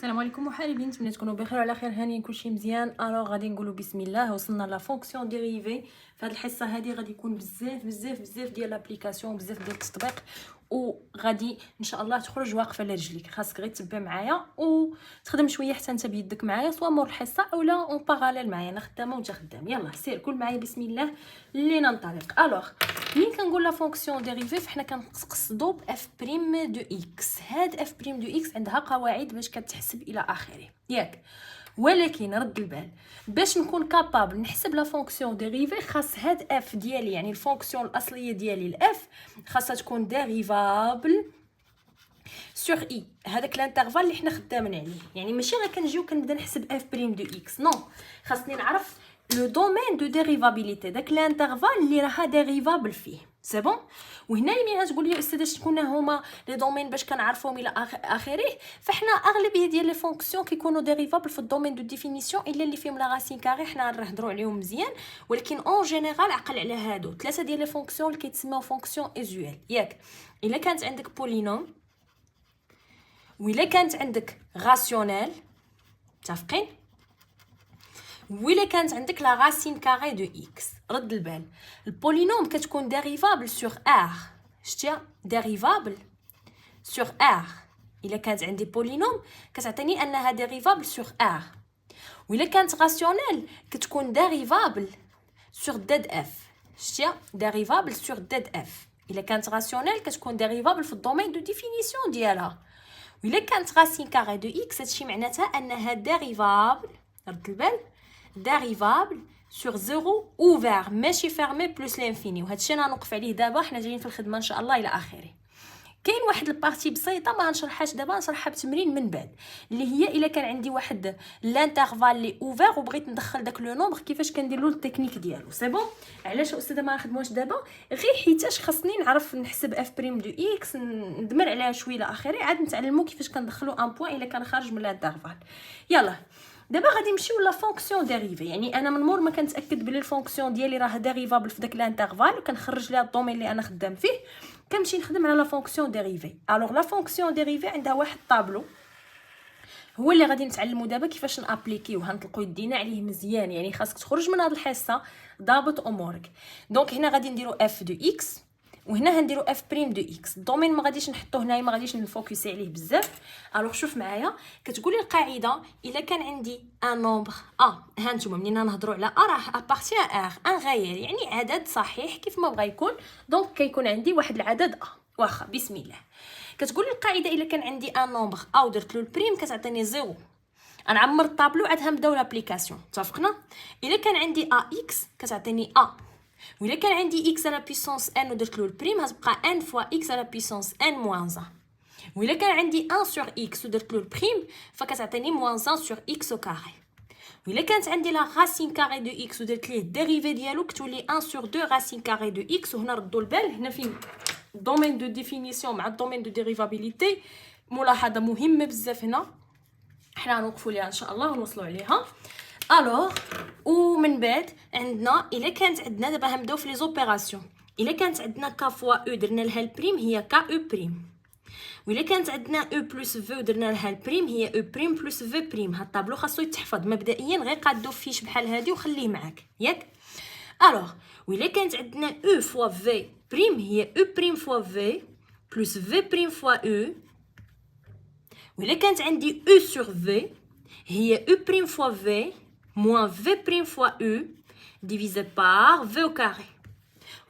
السلام عليكم محاربين، نتمنى تكونوا بخير وعلى خير هانيين كلشي مزيان. غادي نقولوا بسم الله. وصلنا لا فونكسيون ديريفي. في هذه الحصه هذه غادي يكون بزاف ديال لابليكاسيون، بزاف ديال التطبيق، وغادي ان شاء الله تخرج واقفه على رجليك. خاصك غير تتبع معايا وتخدم شويه حتى انت بيدك معايا، سواء مور الحصه اولا اون باراليل معايا، انا خدامه وانت خدام. يلا سير كل معايا بسم الله لينا ننطلق. ملي كنقول لا فونكسيون ديريفي فحنا كنقصدوا باف بريم دو اكس. هاد اف بريم دو اكس عندها قواعد باش كتحسب الى اخره، ياك؟ ولكن رد البال، باش نكون كابابل نحسب لا فونكسيون ديريفي خاص هاد اف ديالي، يعني الفونكسيون الاصليه ديالي الاف، خاصها تكون ديريفابل سور اي، هذاك الانترفال اللي حنا خدامين عليه. يعني ماشي غير كنجيو كنبدا نحسب اف بريم دو اكس، نو، خاصني نعرف لو دومين دو ديريفابيليتي، داك الانترفال اللي راها ديريفابل فيه. سي بون. وهنا ملي غتقول لي استاذه شكون هما لي دومين باش كنعرفوهم الى اخره، فحنا اغلبيه ديال لي فونكسيون كيكونوا ديريفابل في الدومين دو ديفينيسيون الا اللي فيهم لا راسين كاري، حنا نهضروا عليهم مزيان. ولكن اون جينيرال عقل على هادو ثلاثه ديال لي فونكسيون اللي كيتسموا فونكسيون ايزوال، ياك؟ الا كانت عندك بولينوم، وإلا كانت عندك غاسيونيل، متفقين؟ وإلا كانت عندك لا راسين كاري دو اكس. رد البال، البولينوم كتكون ديريفابل سور ار. شتيها؟ ديريفابل سور ار. إلا كانت عندي بولينوم كتعطيني انها ديريفابل سور ار. وإلا كانت غاسيونيل كتكون ديريفابل سور ديد اف. شتيها؟ ديريفابل سور ديد اف. إلا كانت غاسيونيل كتكون ديريفابل في الدومين دو ديفينيسيون ديالها. وإلا كانت راسين كاري دو اكس هادشي معناتها انها ديريفابل، رد البال، ديريفابل سور زيرو اوفير ماشي فيرمي بلوس لانفيني. وهادشي انا نوقف عليه دابا، حنا جايين في الخدمه ان شاء الله الى اخره. كاين واحد البارتي بسيطه ما غنشرحهاش دابا، نشرحها بتمرين من بعد، اللي هي الا كان عندي واحد لانترفال لي اوفير وبغيت ندخل داك لو نومبر كيفاش كندير له التكنيك ديالو. سي بون. علاش استاذه ما نخدموش دابا؟ غير حيتاش خاصني نعرف نحسب اف بريم دو اكس، ندمر عليها شويه لاخره، عاد نتعلموا كيفاش كندخلوا ان بوين الا كان خارج من لانترفال. يلا دابا غادي نمشيو لا فونكسيون ديريفي. يعني انا من مور ما كنتاكد بلي الفونكسيون ديالي راه ديريفابل في داك الانترفال وكنخرج ليها الدومين اللي انا خدام فيه، كنمشي نخدم على لا فونكسيون ديريفي. الوغ لا فونكسيون ديريفي عندها واحد طابلو هو اللي غادي نتعلموا دابا كيفاش نابليكيو، هنطلقوا يدينا عليه مزيان. يعني خاصك تخرج من هذه الحصه ضابط امورك. دونك هنا غادي نديروا اف دو اكس، وهنا هنديروا اف بريم دو اكس. الدومين ما غاديش نحطوه هنايا، ما غاديش نفوكسي عليه بزاف. الوغ شوف معايا، كتقولي القاعده الا كان عندي ان نومبر ها نتوما منين نهضروا على راه ابارتي ار ان غير، يعني عدد صحيح كيف ما بغى يكون. دونك كيكون عندي واحد العدد واخا بسم الله. كتقول لي القاعده الا كان عندي ان نومبر درت له البريم كتعطيني زيرو، غنعمر الطابلو عاد غنبداو لابليكاسيون. اتفقنا؟ الا كان عندي اكس كتعطيني وإلا كان عندي x على بيسونس n ودرت له البريم غتبقى n فوا x على بيسونس n موان 1. وإلا كان عندي 1 سور x ودرت له البريم فكتعطيني موان 1 سور x او كاري. وإلا كانت عندي لا راسين كاري دو x ودرت ليه الديريفي ديالو كتولي 1 سور 2 راسين كاري دو x. وهنا ردوا البال، هنا فين الدومين دو ديفينيسيون مع الدومين دو ديريفابيليتي ملاحظه مهمه بزاف هنا، حنا نوقفوا ليها ان شاء الله ونوصلوا عليها. الوغ ومن بعد عندنا الا كانت عندنا دابا غنبداو في لي زوبيراسيون. الا كانت عندنا ك فوا او درنا لها البريم هي ك او بريم، وإلا كانت عندنا او بلس في ودرنا لها البريم هي او بريم بلس في بريم. هاد الطابلو خاصو يتحفظ مبدئيا، غير قادو فيش بحال هادي وخليه معاك، ياك؟ الوغ وإلا كانت عندنا او فوا في بريم هي او بريم فوا في بلس في بريم فوا او. وإلا كانت عندي او سور في هي او بريم فوا في moins v prime fois u divisé par v au carré.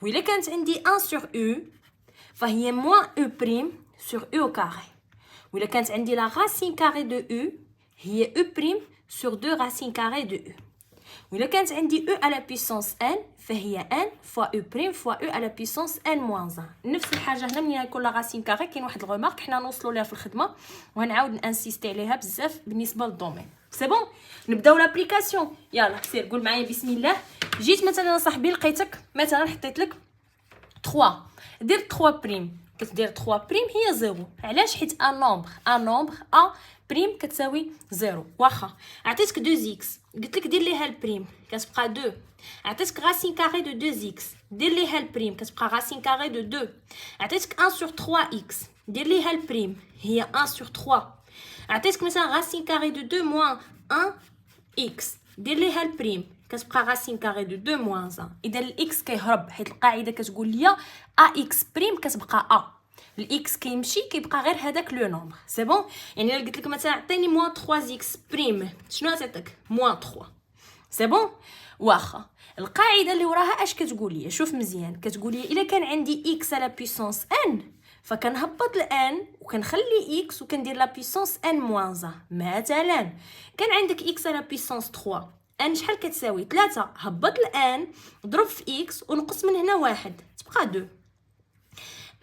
وإلا كانت عندي 1 sur u فهي moins u prime sur u au carré. وإلا كانت عندي la racine carrée de u هي u prime sur 2 racines carrées de u. وإلا كانت عندي u à la puissance n فهي n fois u prime fois u à la puissance n moins 1. نفس الحاجه هنا ملي يكون لا racine carrée كاين واحد الغومارك حنا نوصلوا ليها في الخدمه وغنعاود نانسيستي عليها بزاف بالنسبه للدومين. سي بون. نبداو لابليكاسيون. يلا سير قول معايا بسم الله. جيت مثلا صاحبي لقيتك مثلا حطيت لك 3، درت 3 بريم، كتدير 3 بريم هي 0. علاش؟ حيت ان نومبر ا بريم كتساوي 0. واخا عطيتك 2 اكس قلت لك دير ليها البريم كتبقى 2. عطيتك راسين كاري دو 2 اكس دير ليها البريم كتبقى راسين كاري دو 2. عطيتك 1 sur 3 اكس دير ليها البريم هي 1 sur 3. عطيتك مثلا غاسين كاري دو 2 موان 1 اكس، دير ليها البريم كتبقى غاسين كاري دو 2 موان 1. اذا الاكس كيهرب حيت القاعده كتقول لي ا اكس بريم كتبقى ا، الاكس كيمشي كيبقى غير هذاك لو نومبر. سي بون. يعني الا قلت لك مثلا عطيني موان 3 اكس بريم، شنو غتعطيك؟ موان 3. سي بون. واخا القاعده اللي وراها اش كتقول لي؟ شوف مزيان، كتقول لي الا كان عندي اكس على بيسونس ان فكنهبط الان وكنخلي اكس وكندير لا بيسونس ان موان 1. مثلا كان عندك اكس على بيسونس 3، ان شحال كتساوي 3، هبط الان ضرب في اكس ونقص من هنا 1 تبقى 2.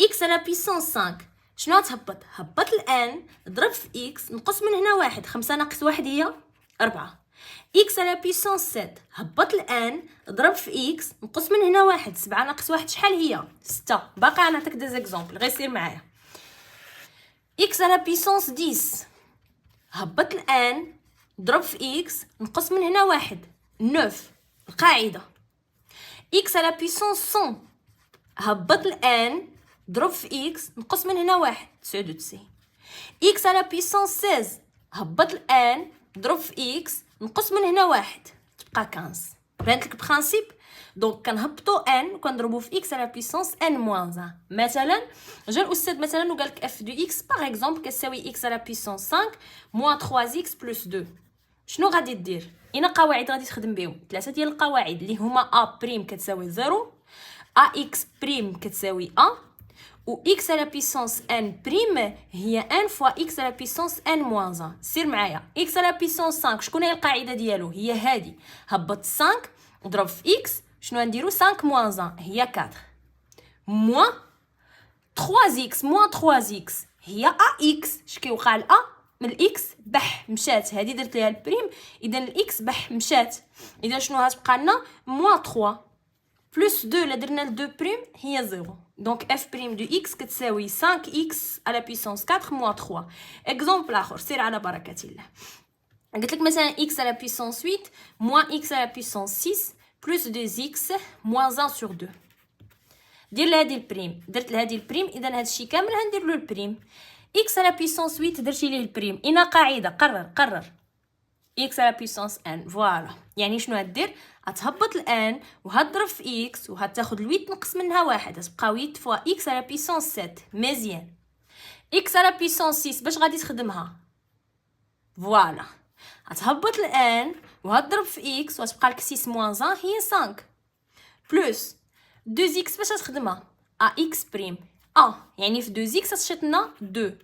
اكس على بيسونس 5 شنو تهبط؟ هبط الان ضرب في اكس نقص من هنا 1، 5 ناقص 1 هي 4. اكس على بيسونس 7 هبط الان ضرب في اكس نقص من هنا 1، 7 ناقص 1 شحال هي؟ 6. باقي نعطيك دي زيكزامبل غير سير معايا. اكس على بيسونس 10 هبط الان ضرب في اكس نقص من هنا 1، 9. القاعده اكس على بيسونس 100 هبط الان ضرب في اكس نقص من هنا 1، 99. اكس على بيسونس 16 هبط الان ضرب في اكس نقص من هنا 1 تبقى 15. بانت لك برانسيب؟ دونك كنهبطوا ان وكنضربوا في اكس على بيسونس ان موان 1. مثلا جا الاستاذ مثلا وقال لك اف دو اكس باغ اكزومبل كتساوي اكس على بيسونس 5 موان 3 اكس بلس 2. شنو غادي دير؟ اين قواعد غادي تخدم بهم؟ 3 ديال القواعد اللي هما ا بريم كتساوي 0، ا اكس بريم كتساوي 1، و x على بيسونس ان بريم هي ان فوا x على بيسونس ان موان 1. سير معايا x على بيسونس 5 شكون هي القاعده ديالو؟ هي هذه، هبط 5 وضرب في x شنو غنديرو؟ 5 موان 1 هي 4 موان 3x موان 3x هي ax. اش كيوقع ل a من الاكس بح مشات، هذه درت ليها البريم، اذا الاكس بح مشات، اذا شنو غتبقى لنا؟ موان 3 بلس 2 لا درنا ل 2 بريم هي 0. دونك اف بريم دو اكس كتساوي 5 اكس على بيسونس 4 موان 3. اكزومبل اخر سير على بركه الله. قلت لك مثلا اكس على بيسونس 8 موان اكس على بيسونس 6 بلس 2 اكس موان 1 سور 2. دير لهادي البريم، درت لهادي البريم، اذا هادشي كامل غندير له البريم. اكس على بيسونس 8 درتي ليه البريم، اين قاعده قرر اكس على بيسونس ان. فوالا يعني شنو غدير؟ غتهبط الان وهضرب في اكس وهتاخد ال8 نقص منها 1 تبقى 8 فوا اكس على بيسونس 7. مزيان. اكس على بيسونس 6 باش غادي تخدمها؟ فوالا غتهبط الان وهضرب في اكس وتبقى لك 6 موان 1 هي 5 بلس 2 اكس باش تخدمها ا اكس بريم يعني في 2 اكس تشط لنا 2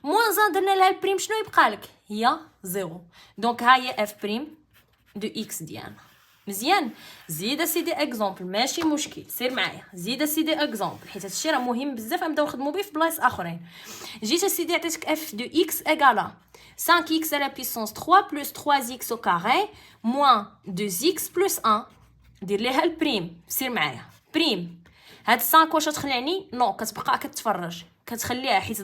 موان 1 درنا لها البريم شنو يبقى لك؟ هي 0. دونك ها هي اف بريم دو اكس ديالنا. مزيان. زيد سيدي اكزومبل ماشي مشكل، سير معايا زيد سيدي اكزومبل حيت هادشي راه مهم بزاف غنبداو نخدموا به في بلايص اخرين. جيت سيدي عطيتك اف دو اكس ايغالا 5 اكس على بيسونس 3 بلس 3 اكس او كاري موان 2 اكس بلس 1. دير ليها البريم. سير معايا بريم هاد 5 واش تخلعني؟ نو كتبقى كتفرج كتخليها حيت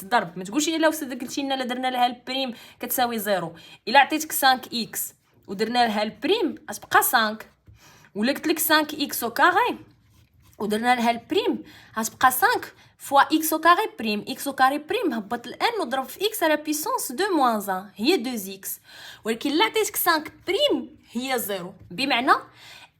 ضرب ما تقولش الا استاذ قلتي لنا لا درنا لها البريم كتساوي 0. الا عطيتك 5 اكس ودرنا لها البريم غتبقى 5، ولا قلت لك 5 اكس او كاري ودرنا لها البريم غتبقى 5 فوا اكس او كاري بريم. اكس او كاري بريم هبط الان وضرب في اكس على بيسونس 2 موان 1 هي 2 اكس، ولكن لا عطيتك 5 بريم هي 0. بمعنى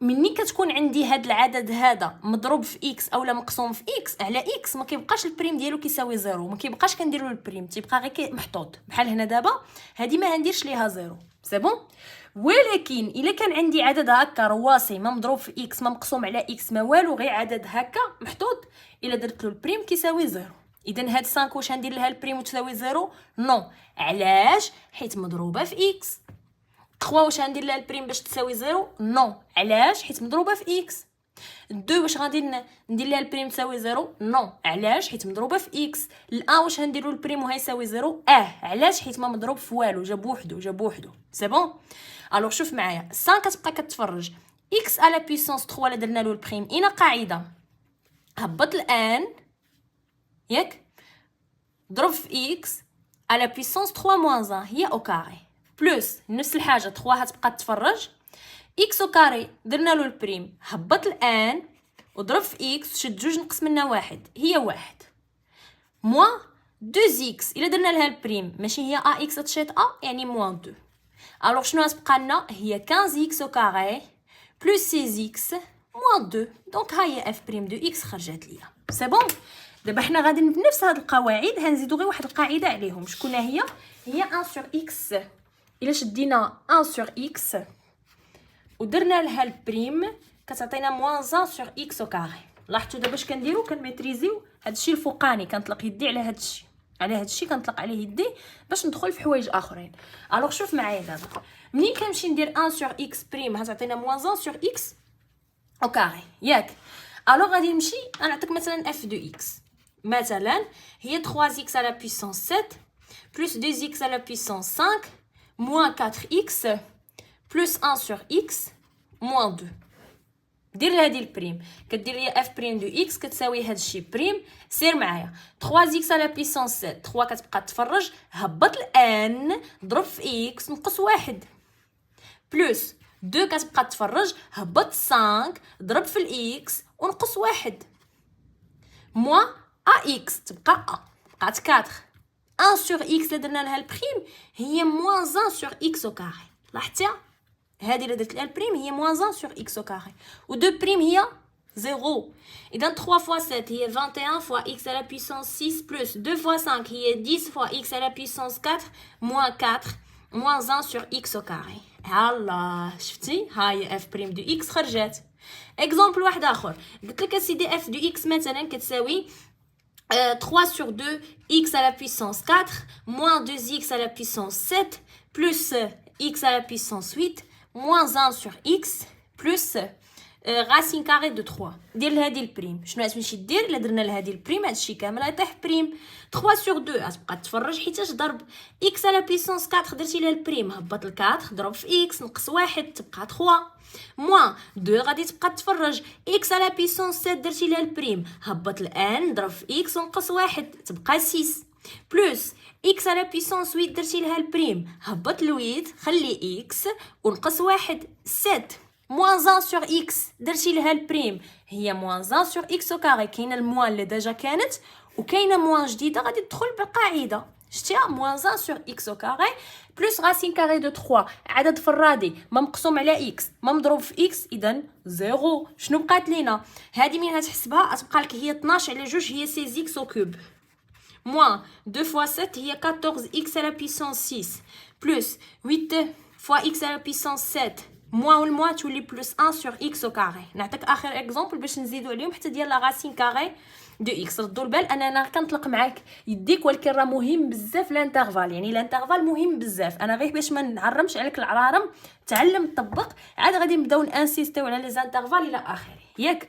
مني كتكون عندي هاد العدد هذا مضروب في اكس اولا مقسوم في اكس على اكس ما كيبقاش البريم ديالو كيساوي 0، ما كيبقاش كندير له البريم، تيبقى غير محطوط بحال هنا. دابا هادي ما غنديرش ليها 0 سي بون. ولكن الا كان عندي عدد هكا رواسي ما مضروب في اكس ما مقسوم على اكس ما والو غير عدد هكا محطوط، الا درت له البريم كيساوي 0. اذا هاد 5 واش غندير لها البريم وتساوي 0؟ نو. علاش؟ حيت مضروبه في اكس. 3 واش غندير لها البريم باش تساوي 0؟ نو. علاش؟ حيت مضروبه في اكس. 2 واش غادي ندير لها البريم تساوي 0؟ نو. علاش؟ حيت مضروبه في اكس. ال1 واش غنديروا البريم وهيساوي 0؟ علاش؟ حيت ما مضروب في والو، جا بوحدو سي بون. الوغ شوف معايا 5 كتبقى كتفرج اكس على بيسونس 3 لا درنا له البريم اين قاعده هبط الان ياك ضرب في اكس على بيسونس 3 موان 1 هي او كاري بلس نفس الحاجه 3 هتبقى تفرج اكس او كاري درنا له البريم هبط الان وضرب في اكس شد 2 نقص منها 1 هي 1 موان 2x الا درنا لها البريم ماشي هي ax تشيط a يعني موان 2. الوغ شنو غتبقى لنا؟ هي 15x au carré بلس 16x موان 2. دونك ها هي اف بريم دو اكس خرجت ليا. سي بون. دابا حنا غادي بنفس هاد القواعد هنزيدو غير واحد القاعده عليهم. شكون هي؟ هي 1 sur x. الا شدينا 1 sur x ودرنا لها البريم كتعطينا موان 1 sur x au carré. لاحظتوا دابا اش كنديرو؟ كنميتريزيو هادشي الفوقاني، كنطلق يدي على هادشي، على هادشي كنطلق عليه يدي باش ندخل في حوايج اخرين. الوغ شوف معايا دابا منين كنمشي ندير 1 sur x بريم هتعطينا موان 1 sur x au carré ياك. الوغ غادي نمشي غنعطيك مثلا f de x مثلا هي 3x à la puissance 7 plus 2x à la puissance 5 moins 4x plus 1 sur x moins 2. دير هادي البريم كدير لي اف بريم دو اكس كتساوي هادشي بريم. سير معايا 3x على بيسونس 7 3 كتبقى تفرج، هبط الان ضرب في اكس نقص 1 بلس 2 كتبقى تفرج، هبط 5 ضرب في الاكس ونقص 1 موا ا اكس تبقى ا بقات 4 1 sur x اللي درنا لها البريم هي موان 1 sur x au carré. لاحظتي هذه اللي درت لها البريم هي موان 1 sur x au carré و 2 بريم هي 0. اذا 3 fois 7 هي 21 fois x à la puissance 6 plus 2 fois 5 هي 10 fois x à la puissance 4 moins 4 moins 1 sur x au carré. الله شفتي هاي اف بريم دو x خرجت. اكزامبل واحد اخر قلت لك اسيدي اف دو x مثلا كتساوي 3 sur 2 x à la puissance 4 moins 2x à la puissance 7 plus x à la puissance 8 moins 1 sur x plus racine carrée de 3. دير لهادي البريم شنو غتمشي دير الا درنا لهادي البريم هادشي كامل غيطيح بريم 3 sur 2 غتبقى تفرج حيتاش ضرب x à la puissance 4 درتي لها البريم هبط ل 4 ضرب في x نقص 1 تبقى 3 موان 2 غادي تبقى تفرج x à la puissance 7 درتي لها البريم هبط الان ضرب في x ونقص 1 تبقى 6 بلس x à la puissance 8 درتي لها البريم هبط ل 8 خلي x ونقص 1 7 موان 1 sur x درتي لها البريم هي موان 1 sur x au carré. كاينه الموان اللي ديجا كانت وكاينه موان جديده غادي تدخل بالقاعده. شتيها موان 1 sur x au carré بلس راسين كاري دو 3 عدد فرادي ما مقسوم على x ما مضروب في x اذا 0. شنو بقات لينا؟ هذه مين غتحسبها غتبقى لك هي 12 على 2 هي 16x au cube moins 2 fois 7 هي 14x à la puissance 6 plus 8 fois x à la puissance 7 moins والموا تولي بلس 1 sur x au carré. نعطيك اخر اكزامبل باش نزيدو عليهم حتى ديال لا راسين كاري دو اكس. ردوا البال انا كنطلق معاك يديك ولكن راه مهم بزاف الانترفال، يعني الانترفال مهم بزاف. انا غير باش ما نعرمش عليك العرارم تعلم طبق عاد غادي نبداو نانسيستيو على لي زانترفال الى اخره ياك.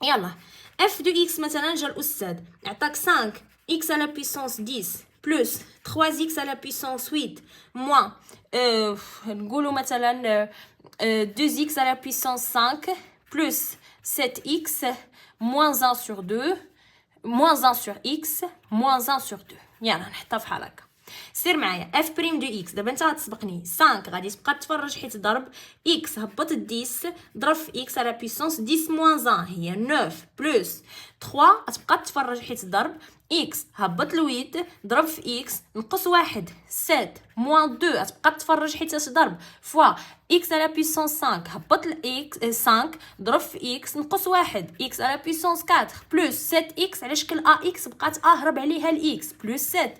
يلا اف دو اكس مثلا جا الاستاذ عطاك 5 x à la puissance 10 plus 3x à la puissance 8 moins نقولوا مثلا 2x à la puissance 5 plus 7x moins 1 sur 2 moins 1 sur x moins 1 sur 2. يلا نحطها فحال هكا. سير معايا اف بريم دو اكس. دابا انت غتسبقني 5 غادي تبقى تفرج حيت ضرب اكس هبط 10 ضرب في اكس على بيسونس 10 موان 1 هي 9 بلس 3 غتبقى تفرج حيت ضرب اكس هبط ل 8 ضرب في اكس نقص 1 7 موان 2 غتبقى تفرج حيت ضرب فوا اكس على بيسونس 5 هبط ل اكس 5 ضرب في اكس نقص 1 اكس على بيسونس 4 بلس 7 اكس على شكل ا اكس بقات هرب عليها الاكس بلس 7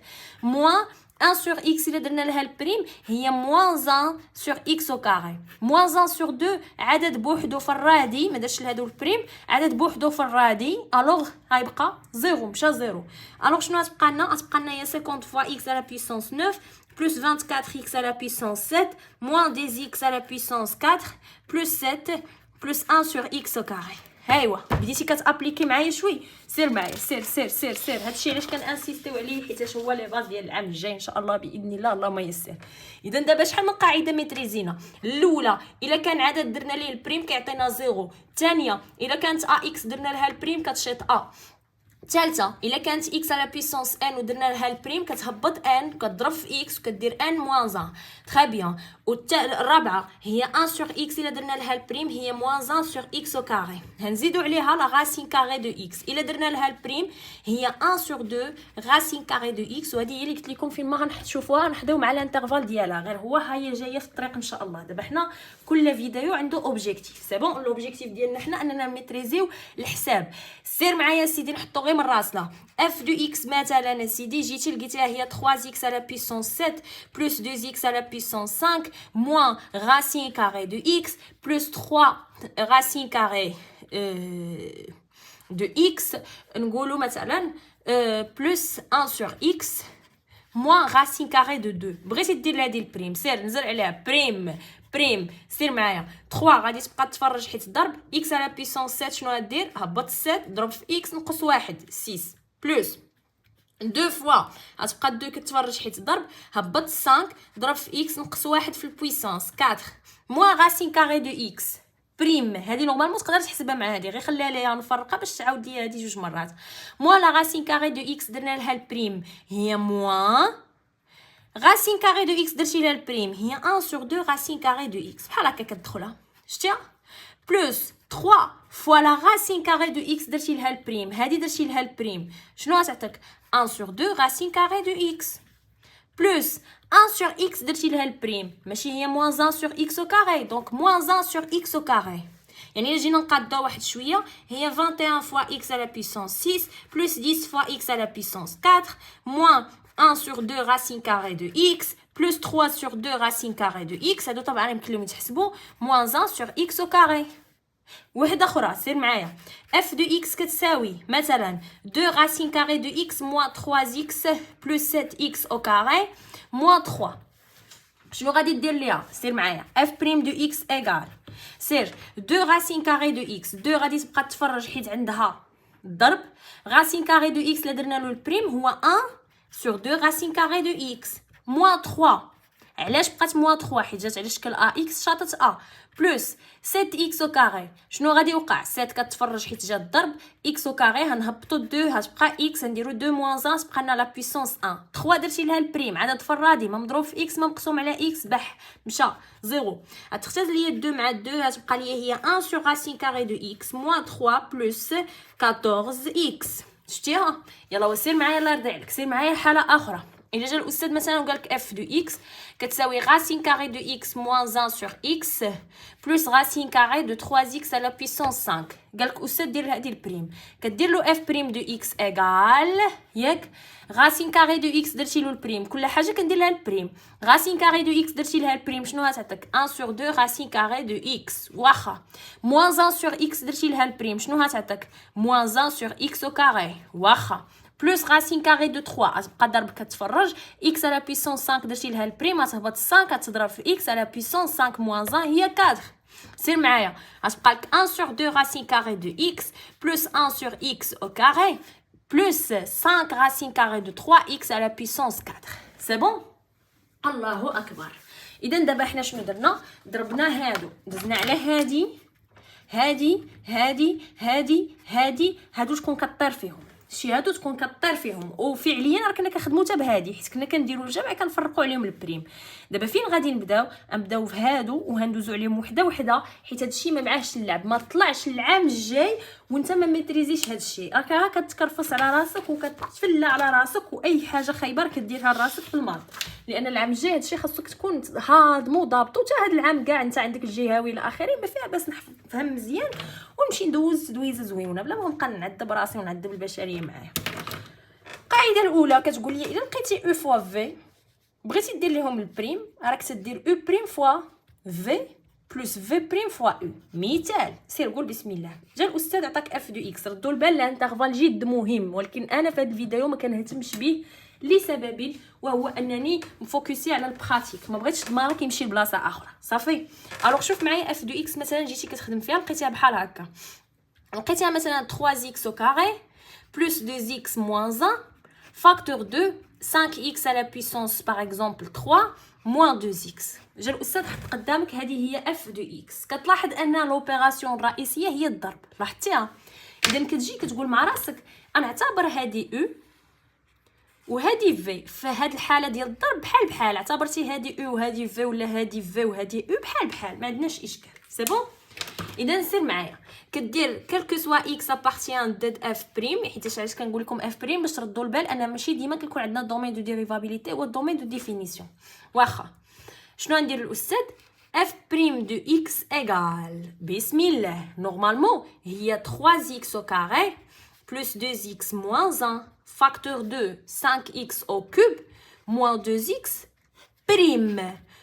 موان 1 sur x اللي درنا لها البريم هي موان 1 sur x au carré موان 1 sur 2 عدد بوحدو في الرادي ما درتش لهادو البريم عدد بوحدو في الرادي الوغ غيبقى 0 مشى 0. الوغ شنو غتبقى لنا؟ غتبقى لنا هي 50 fois x à la puissance 9 plus 24x à la puissance 7 moins 10x à la puissance 4 plus 7 plus 1 sur x au carré. ايوا بديتي كتابليكي معايا شوي. سير معايا سير سير سير سير. هادشي علاش كنانسيستيو عليه حيت هو لي باز ديال العام الجاي ان شاء الله باذن الله اللهم يسر. اذا دابا شحال من قاعده ميتريزينا؟ الاولى الا كان عدد درنا ليه البريم كيعطينا 0. الثانيه الا كانت ا اكس درنا لها البريم كتشيط ا. الثالثه الا كانت اكس على بيسونس ان ودرنا لها البريم كتهبط ان كتضرب في اكس وكدير ان موان 1 تري بيان. الرابعه هي 1 سور اكس الا درنا لها البريم هي موان 1 سور اكس او كاري. هنزيدوا عليها لا غاسين كاري دو اكس الا درنا لها البريم هي 1 سور 2 غاسين كاري دو اكس. وهذه هي اللي قلت لكم فين ما غنشوفوها نحداو مع الانترفال ديالها غير هو هي جايه في الطريق ان شاء الله. دابا حنا كل فيديو عنده اوبجيكتيف سي بون. لوبجيكتيف ديالنا حنا اننا ميتريزيو الحساب. سير معايا سيدي نحطو غير من راسنا اف دو اكس مثلا سيدي جيتي لقيتيها هي 3 اكس على بيسونس 7 بلس 2 اكس على بيسونس 5 موان غاسين كاري دو اكس بلس 3 غاسين كاري دو اكس نقولوا مثلا بلس 1 سور اكس موان غاسين كاري دو 2. بغيتي دير هذه البريم سير نزل عليها بريم سير معايا 3 غادي تبقى تفرج حيت الضرب اكس على بيسونس 7 شنو غدير هبط 7 ضرب في اكس نقص 1 6 بلس 2 فوا غتبقى 2 كتفرج حيت الضرب هبط 5 ضرب في اكس نقص 1 في البويسونس 4 موان غاسين كاري دو اكس بريم. هذه نورمالمون تقدر تحسبها مع هذه غير خليها ليها نفرقها باش تعاود ليا هذه جوج مرات. موان لا غاسين كاري دو اكس درنا لها البريم هي موان غاسين كاري دو اكس درتي لها البريم هي 1 سور 2 غاسين كاري دو اكس بحال هكا كتدخلها شتيها بلس 3 فوا لا غاسين كاري دو اكس درتي لها البريم هذه درتي لها البريم شنو غتعطيك 1 سور 2 غاسين كاري دو اكس بلس 1 سور اكس درتي لها البريم ماشي هي موان 1 سور اكس او كاري دونك موان 1 سور اكس او كاري. يعني الا جينا نقادو واحد شويه هي 21 فوا اكس على بيسونس 6 بلس 10 فوا اكس على بيسونس 4 موان 1 sur 2 racine carrée de x plus 3 sur 2 racine carrée de x. هادو طبعا يمكن لهم يتحسبوا moins 1 sur x au carré. وحده اخرى سير معايا f de x كتساوي مثلا 2 racine carrée de x moins 3x plus 7x au carré moins 3. شنو غادي دير ليها سير معايا f prime de x égale سير 2 racine carrée de x 2 غادي تبقى تفرج حيت عندها الضرب racine carrée de x اللي درنا له البريم هو 1 sur 2 racine carrée de x moins 3. علاش بقات moins 3 حيت جات على شكل ax شاطت a بلس 7x au carré. شنو غادي يوقع 7 كتفرج حيت جات الضرب x au carré هنهبطوا 2 غتبقى x نديروا 2 moins 1 تبقى لنا لا بويسونس 1 3 درتي لها البريم عدد فرادي ما مضروب في x ما مقسوم على x بح مشى 0 غتختزل ليا 2 مع 2 غتبقى ليا هي 1 sur racine carrée de x moins 3 plus 14x. شتيها يلا وسير معايا الله يرضي عليك سير معايا حاله اخرى. الا جا الاستاذ مثلا وقال لك اف دو اكس كتساوي غاسين كاري دو اكس موان 1 سور اكس بلس غاسين كاري دو 3 اكس على بيسونس 5. قال لك استاذ دير هذه البريم كدير له اف بريم دو اكس ايغال ياك غاسين كاري دو اكس درتي له البريم كل حاجه كندير لها البريم غاسين كاري دو اكس درتي لها البريم شنو غتعطيك 1 سور 2 غاسين كاري دو اكس واخا موان 1 سور اكس درتي لها البريم شنو غتعطيك موان 1 سور اكس او كاري واخا بلس غاسين كاري دو 3 غتبقى ضرب كتفرج اكس على بيسونس 5 درتي لها البريم غتهبط 5 كتضرب في اكس على بيسونس 5 موان 1 هي 4. سير معايا غتبقى لك 1 sur 2 racine carrée de x plus 1 sur x au carré plus 5 racine carrée de 3x à la puissance 4. سي بون الله اكبر. اذا دابا حنا شنو درنا ضربنا هادو دزنا على هادي هادو شكون كطير فيهم شي هادو تكون كطير فيهم وفعليا راه كنا كنخدموا حتى بهادي حيت كنا كنديروا الجمع كنفرقوا عليهم البريم. دابا فين غادي نبداو في هادو وهندوزو عليهم وحده وحده حيت هادشي ما معاهش اللعب ما طلعش العام الجاي وانت ما ميتريزيش هادشي راك كتكرفص على راسك وكتفلى على راسك واي حاجه خايبه كديرها لراسك في الماضي لان العام الجاي هادشي خاصك تكون هاضمو ضابطو حتى هاد العام كاع انت عندك الجهوي الى اخره ما فيها باس نفهم مزيان ونمشي ندوز دويزه زوينه بلا ما نبقى نعذب راسي ونعذب البشريه معايا. القاعده الاولى كتقول لي الا لقيتي او فوا في بغيتي دير ليهم البريم راك تدير او بريم فوا في بلس في بريم فوا او. مثال سير قول بسم الله. جا الاستاذ عطاك اف دو اكس ردوا البال لانترفال جد مهم ولكن انا في هذا الفيديو ما كنهتمش به لسبب وهو انني مفوكسي على البراتيك ما بغيتش دماغك يمشي لبلاصه اخرى صافي. الوغ شوف معايا اف دو اكس مثلا جيتي كتخدم فيها لقيتيها بحال هكا لقيتيها مثلا 3x au carré plus 2x moins 1 facteur 2 5x à la puissance par exemple 3 moins 2x. جا الاستاذ حط قدامك هذه هي اف دو اكس كتلاحظ ان لوبيراسيون الرئيسيه هي الضرب لاحظتيها. اذا كتجي كتقول مع راسك انا نعتبر هذه او وهذه في فهاد الحاله ديال الضرب بحال بحال. اعتبرتي هذه او وهذه في ولا هذه في وهذه او بحال بحال، ما عندناش اشكال. سي بون. اذا سير معايا كدير كلكو سوا اكس ابارتيان دد اف بريم، حيت علاش كنقول لكم اف بريم باش تردوا البال ان ماشي ديما كيكون عندنا دومين دو ديريفابيليتي و دومين دو ديفينيسيون. واخا شنو غندير الاستاذ؟ اف بريم دو اكس ايغال بسم الله نورمالمون هي 3x au carré plus 2x moins 1 facteur 2 5x au cube moins 2x بريم.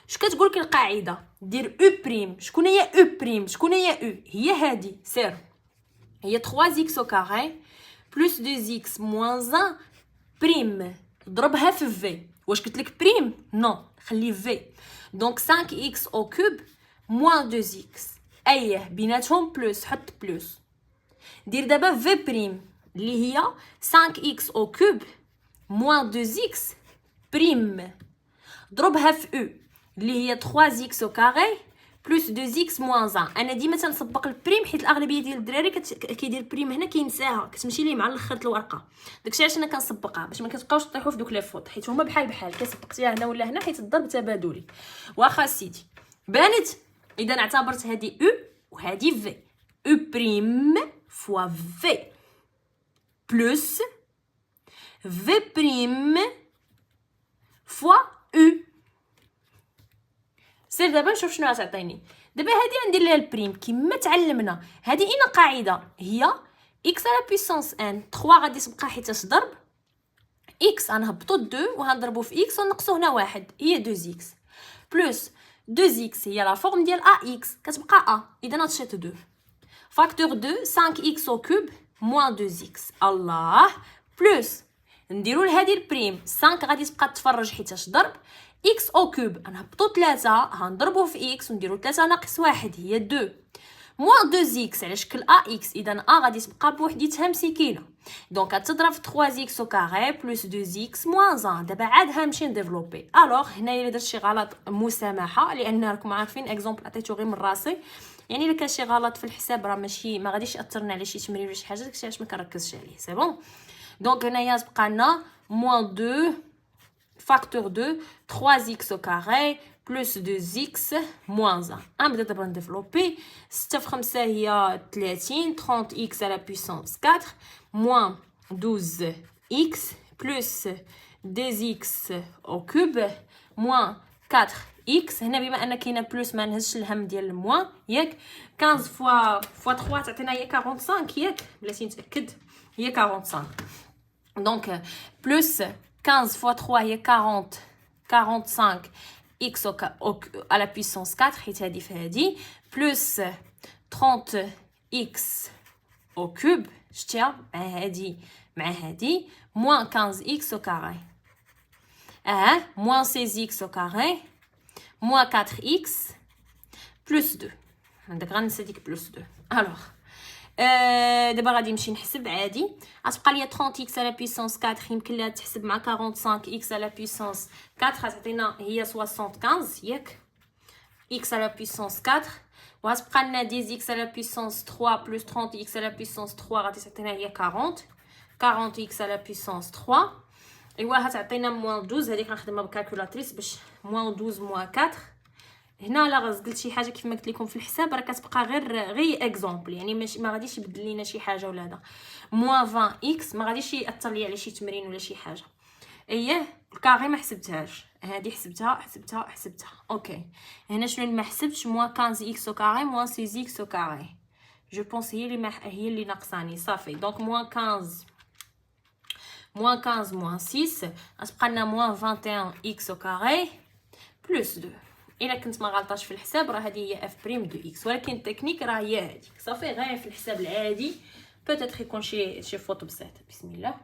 اش كتقول لك القاعده؟ دير او بريم. شكون هي او بريم؟ شكون هي او؟ هي هادي سير، هي 3x au carré plus 2x moins 1 بريم. ضربها في في. واش قلت لك بريم؟ نو خلي في. دونك 5x au cube moins 2x. ايه بيناتهم بلس، حط بلس. دير دابا في بريم اللي هي 5x au cube moins 2x بريم. ضربها في او اللي هي 3x au carré plus 2x moins 1. انا ديما تنسبق البريم حيت الاغلبيه ديال الدراري كيدير بريم هنا كينساها، كتمشي ليه مع الاخر الورقه. داكشي علاش انا كنسبقها باش ما كتبقاوش تطيحوا في دوك لي فوت، حيت هما بحال بحال كسبقتيها هنا ولا هنا حيت الضرب تبادلي. واخا سيدي بانت. اذا اعتبرت هذه او وهذه في. او بريم فوا في بلس في بريم فوا او. سير دابا نشوف شنو غتعطيني. دابا هادي غندير ليها البريم كما تعلمنا. هادي اين قاعده هي x على بيسونس ان 3 غادي تبقى حيت ضرب x غنهبطوا 2 وغنضربوا في x ونقصوا هنا 1 هي 2x بلس 2x هي لا فورم ديال ax كتبقى a. اذا غتشيط 2 فاكتور 2 5x au cube moins 2x الله بلس نديروا لهادي البريم 5 غادي تبقى تفرج حيت ضرب x au cube غنهبطوا 3 غنضربوا في x ونديروا 3 ناقص 1 هي 2 moins 2x على شكل ax. اذا a غادي تبقى بوحديتها مسكينه. دونك غتضرب في 3x au carré plus 2x moins 1. دابا عاد غنمشي نديفلوبي. الوغ هنايا الا درت شي غلط مسامحه، لان راكم عارفين اكزومبل عطيتو غير من راسي، يعني الا كان شي غلط في الحساب راه ماشي ما غاديش ياثرنا على شي تمرين ولا شي حاجه، داكشي علاش ما كنركزش عليه. سي بون. دونك هنايا تبقى لنا moins 2 facteur 2 3x au carré plus 2x moins 1. نبدا دابا نديفلوبي. 6 في 5 هي 30 30x à la puissance 4 moins 12x plus 2x au cube moins 4x. هنا بما ان كاينه بلس ما نهزش الهم ديال الموان ياك. 15 فوا 3 تعطينا هي 45 ياك، بلاتي نتاكد هي 45. دونك بلس 15 fois 3 هي 40 45 x à la puissance 4 حيت هادي في هادي بلس 30 x au cube شتيها مع هادي مع هادي moins 15 x au carré moins 16 x au carré moins 4 x plus 2. عندك غنسى ديك بلس 2. الوغ دابا غادي نمشي نحسب عادي. غتبقى ليا 30x على بيسونس 4 يمكن لها تحسب مع 45x على بيسونس 4 غتعطينا هي 75 ياك x على بيسونس 4 وغتبقى لنا 10x على بيسونس 3 بلس 30x على بيسونس 3 غادي تعطينا هي 40x على بيسونس 3 ايوا غتعطينا موان 12. هذيك غنخدمها بالكالكولاتريس باش موان 12 موان 4. هنا لا غزقلت شي حاجه كيف ما قلت لكم في الحساب راه كتبقى غير اكزامبل، يعني ماشي ما غاديش يبدل لينا شي حاجه ولا هذا. موان 20 اكس ما غاديش ياثر ليا على شي تمرين ولا شي حاجه. اييه الكاري ما حسبتهاش، هذه حسبتها اوكي. هنا شنو اللي ما حسبتش؟ موان 15 اكس او كاري موان 16 اكس او كاري جو بونس هي اللي ناقصاني صافي. دونك موان 15 موان 6 غتبقى لنا موان 21 اكس او كاري بلس 2. الا كنت ما غلطاش في الحساب راه هذه هي اف بريم دو اكس، ولكن التكنيك راه هي هذيك صافي. غير في الحساب العادي بوتيتر يكون شي فوت بسيط. بسم الله.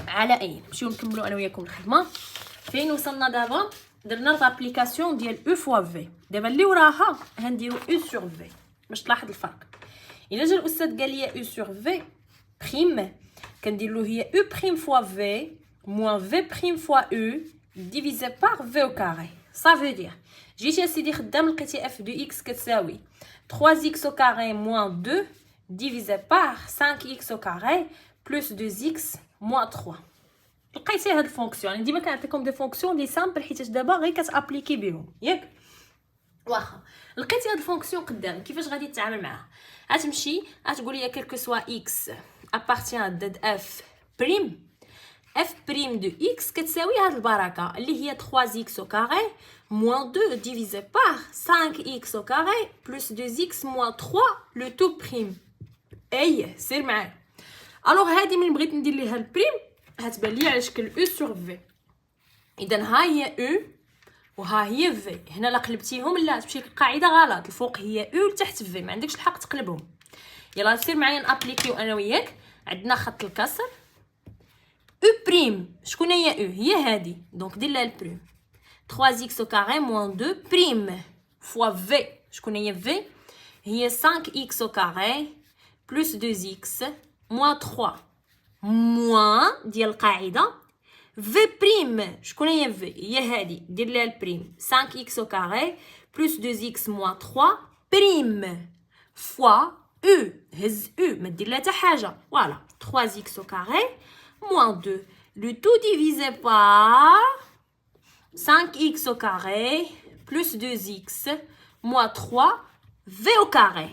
على اي نمشيو نكملوا انا وياكم الخدمه. فين وصلنا دابا؟ درنا لابليكاسيون ديال او فوا في. دابا اللي وراها غنديروا او سور في باش تلاحظ الفرق. الا جا الاستاذ قال لي او سور في بريم كندير له هي او بريم فوا في موان في بريم فوا او divisé par v au carré. Ça veut dire جيتي اسيدي خدام لقيتي f de x كتساوي 3x au carré moins 2 divisé par 5x au carré plus 2x moins 3. لقيتي هاد الفونكسيون يعني ديما كنعطيكم دي فونكسيون لي سامبل حيت دابا غير كتابليكي بهم ياك. واخا لقيتي هاد الفونكسيون قدامك كيفاش غادي تتعامل معها؟ غتمشي غتقول لي كلكو سوا x appartient de f prime f prime de x كتساوي هاد البركه اللي هي 3x au carré moins 2 divisé par 5x au carré plus 2x moins 3 le tout prime. اي سير معايا. الوغ هادي من بغيت ندير ليها البريم هتبان لي على شكل او سور في. اذا ها هي او وها هي في. هنا لا قلبتيهم لا تمشي القاعده غلط، الفوق هي او لتحت في، ما عندكش الحق تقلبهم. يلا سير معايا نابليكيو انا وياك. عندنا خط الكسر او بريم. شكون هي او؟ هي هادي، دونك دير لها البريم 3x au carré moins 2 prime fois v. شكون هي في؟ هي 5x au carré plus 2x moins 3 moins ديال القاعده v prime. شكون هي في؟ هي هادي، دير لها البريم 5x au carré plus 2x moins 3 prime fois u. هز u ما دير لها حتى حاجه. فوالا 3x au carré moins 2 le tout divisé par 5x au carré plus 2x moins 3 v au carré.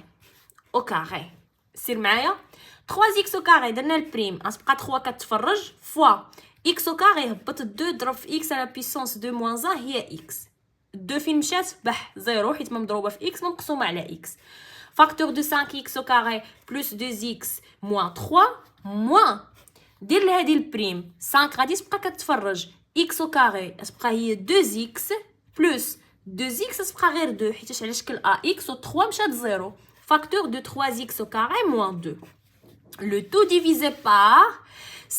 au carré سير معايا 3x au carré درنا البريم غتبقى 3 كتفرج فوا x au carré هبط 2 ضرب في x على بيسونس 2 موان 1 هي x. 2 فين مشات؟ بح زيرو حيت ما مضروبه في x مقسومه على x. فاكتور دو 5x au carré plus 2x moins 3 moins دير لهادي البريم 5 غادي تبقى كتفرج x au carré تبقى هي 2x plus 2x تبقى غير 2 حيت على شكل ax و 3 مشات 0. facteur de 3x au carré moins 2 le tout divisé par